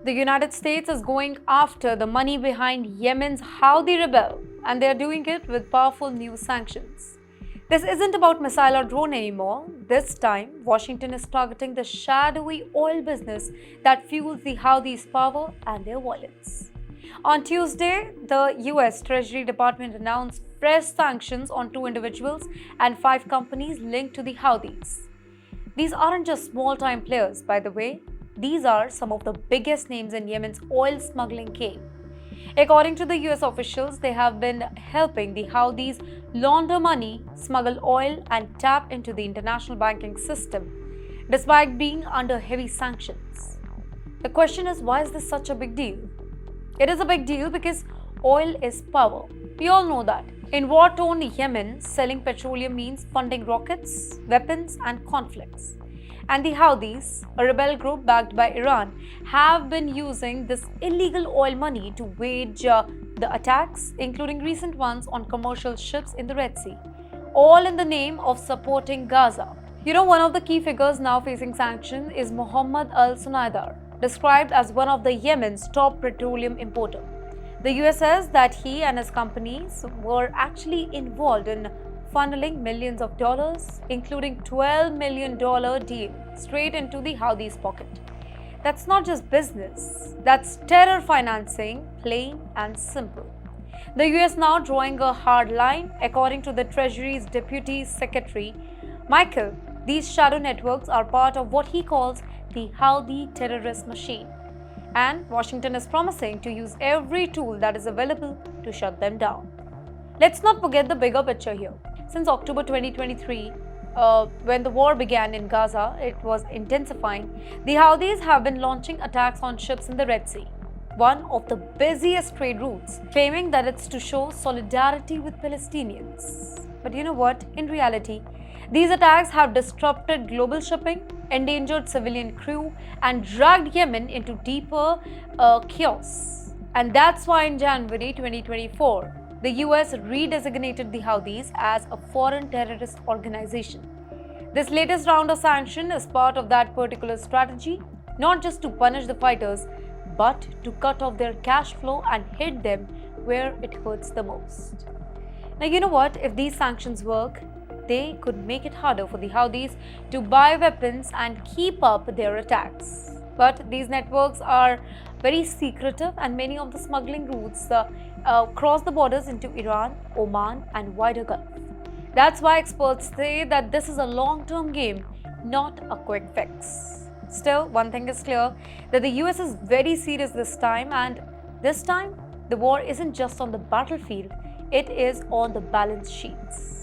The United States is going after the money behind Yemen's Houthi rebel, and they are doing it with powerful new sanctions. This isn't about missile or drone anymore. This time, Washington is targeting the shadowy oil business that fuels the Houthis' power and their wallets. On Tuesday, the US Treasury Department announced fresh sanctions on 2 individuals and 5 companies linked to the Houthis. These aren't just small-time players, by the way. These are some of the biggest names in Yemen's oil smuggling game. According to the US officials, they have been helping the Houthis launder money, smuggle oil, and tap into the international banking system, despite being under heavy sanctions. The question is, why is this such a big deal? It is a big deal because oil is power. We all know that. In war-torn Yemen, selling petroleum means funding rockets, weapons, and conflicts. And the Houthis, a rebel group backed by Iran, have been using this illegal oil money to wage the attacks, including recent ones on commercial ships in the Red Sea, all in the name of supporting Gaza. One of the key figures now facing sanctions is Mohammed al-Sunaydar, described as one of the Yemen's top petroleum importers. The US says that he and his companies were actually involved in funneling millions of dollars, including $12 million deal, straight into the Houthis' pocket. That's not just business, that's terror financing, plain and simple. The US now drawing a hard line. According to the Treasury's Deputy Secretary, Michael, these shadow networks are part of what he calls the Houthi terrorist machine. And Washington is promising to use every tool that is available to shut them down. Let's not forget the bigger picture here. Since October 2023, when the war began in Gaza, it was intensifying. The Houthis have been launching attacks on ships in the Red Sea, one of the busiest trade routes, claiming that it's to show solidarity with Palestinians. But you know what? In reality, these attacks have disrupted global shipping, endangered civilian crew, and dragged Yemen into deeper chaos. And that's why in January 2024, the US redesignated the Houthis as a foreign terrorist organization. This latest round of sanctions is part of that particular strategy, not just to punish the fighters, but to cut off their cash flow and hit them where it hurts the most. Now, you know what? If these sanctions work, they could make it harder for the Houthis to buy weapons and keep up their attacks. But these networks are very secretive, and many of the smuggling routes cross the borders into Iran, Oman, and wider Gulf. That's why experts say that this is a long-term game, not a quick fix. Still, one thing is clear, that the US is very serious this time, and this time, the war isn't just on the battlefield, it is on the balance sheets.